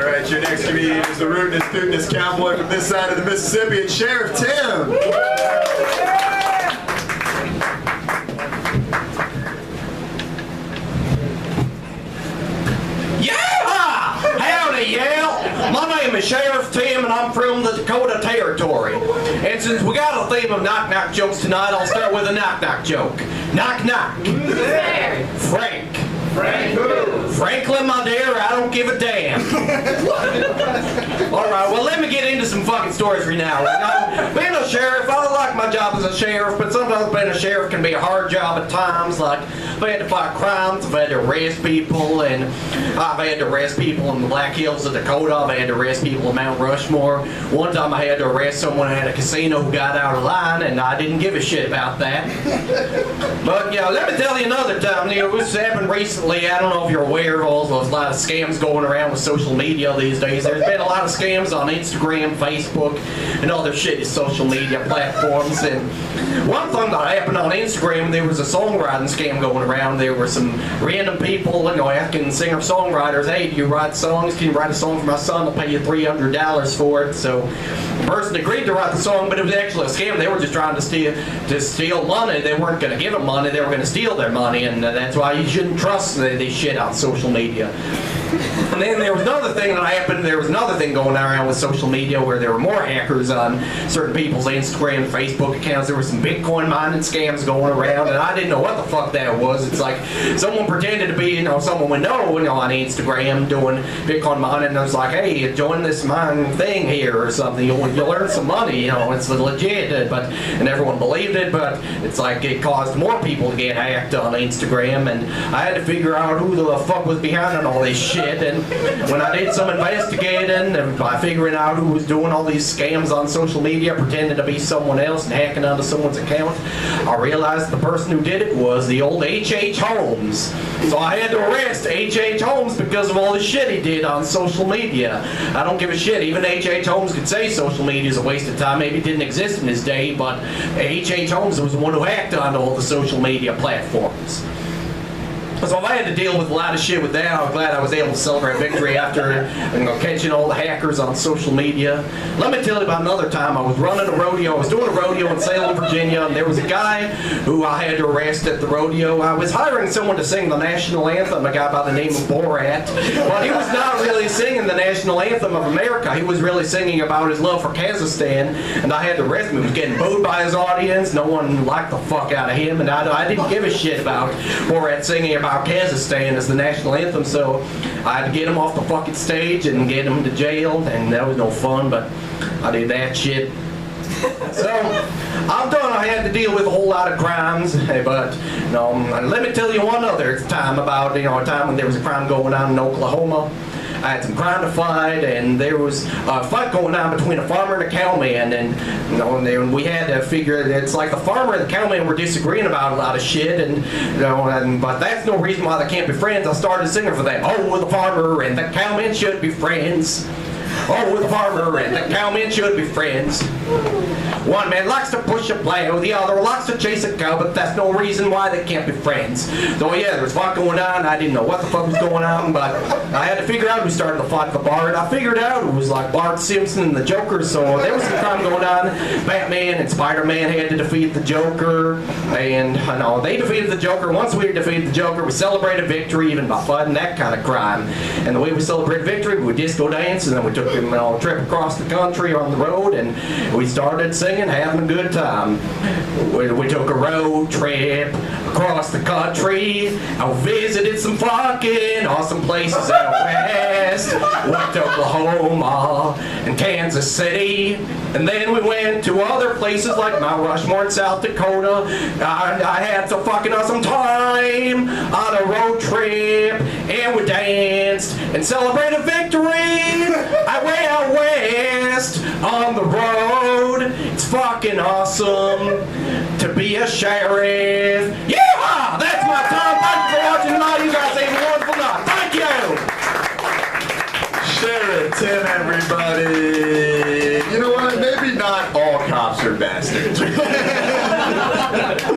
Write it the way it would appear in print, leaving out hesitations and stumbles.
All right, your next comedian is the rootinest, tootinest cowboy from this side of the Mississippi, it's Sheriff Tim. My name is Sheriff Tim, and I'm from the Dakota Territory. And since we got a theme of knock-knock jokes tonight, I'll start with a knock-knock joke. Knock-knock. Who's there? Frank. Frank who? Franklin, my dear, I don't give a damn. Alright, well, let me get into some fucking stories for you now. Being a sheriff, I like my job as a sheriff, but sometimes being a sheriff can be a hard job at times. Like, I've had to fight crimes, I've had to arrest people, and I've had to arrest people in the Black Hills of Dakota, I've had to arrest people in Mount Rushmore. One time I had to arrest someone at a casino who got out of line, and I didn't give a shit about that. But, yeah, let me tell you another time. This happened recently. I don't know if you're aware of all those lot of scams going around with social media these days. There's been a lot of scams on Instagram, Facebook, and other shitty social media platforms. And one thing that happened on Instagram, there was a songwriting scam going around. There were some random people, asking singer-songwriters, hey, do you write songs? Can you write a song for my son? I'll pay you $300 for it. So the person agreed to write the song, but it was actually a scam. They were just trying to steal money. They weren't going to give them money. They were going to steal their money, and that's why you shouldn't trust this shit on social media. And then there was another thing that happened. There was another thing going around with social media where there were more hackers on certain people's Instagram and Facebook accounts. There were some Bitcoin mining scams going around, and I didn't know what the fuck that was. It's like someone pretended to be, someone we know, on Instagram doing Bitcoin mining, and I was like, hey, join this mine thing here or something. You'll earn some money. It's legit. And everyone believed it, but it's like it caused more people to get hacked on Instagram, and I had to figure out who the fuck was behind all this shit. And when I did some investigating and by figuring out who was doing all these scams on social media, pretending to be someone else and hacking onto someone's account, I realized the person who did it was the old H.H. Holmes. So I had to arrest H.H. Holmes because of all the shit he did on social media. I don't give a shit. Even H.H. Holmes could say social media is a waste of time. Maybe it didn't exist in his day, but H.H. Holmes was the one who hacked onto all the social media platforms. So I had to deal with a lot of shit with that. I was glad I was able to celebrate victory after catching all the hackers on social media. Let me tell you about another time. I was running a rodeo. I was doing a rodeo in Salem, Virginia, and there was a guy who I had to arrest at the rodeo. I was hiring someone to sing the national anthem, a guy by the name of Borat. But he was not really singing the national anthem of America. He was really singing about his love for Kazakhstan, and I had to arrest him. He was getting booed by his audience. No one liked the fuck out of him, and I didn't give a shit about Borat singing about Kazakhstan as the national anthem, so I had to get him off the fucking stage and get him to jail, and that was no fun, but I did that shit. So, I'm done. I had to deal with a whole lot of crimes, but let me tell you one other time about a time when there was a crime going on in Oklahoma. I had some crime to fight, and there was a fight going on between a farmer and a cowman, and we had to figure it's like the farmer and the cowman were disagreeing about a lot of shit, but that's no reason why they can't be friends. I started singing for them. Oh, the farmer and the cowman should be friends. Oh, the farmer and the cowman should be friends. One man likes to push a plow, the other likes to chase a cow, but that's no reason why they can't be friends. So yeah, there was fight going on. I didn't know what the fuck was going on, but I had to figure out who started the fight for Bart. I figured out it was like Bart Simpson and the Joker, so there was some crime going on. Batman and Spider-Man had to defeat the Joker, and they defeated the Joker. Once we defeated the Joker, we celebrated victory even by fighting that kind of crime. And the way we celebrated victory, we disco dance, and then we took a trip across the country on the road, and we started singing, having a good time. We took a road trip across the country. I visited some fucking awesome places out west. Went to Oklahoma and Kansas City, and then we went to other places like Mount Rushmore in South Dakota. I had some fucking awesome time on a road trip, and we danced and celebrated victory. I went out west on the road. It's fucking awesome to be a sheriff. Yeah, that's my time. Thank you for watching tonight. You guys have a wonderful night. Thank you. Sheriff Tim, everybody. You know what? Maybe not all cops are bastards.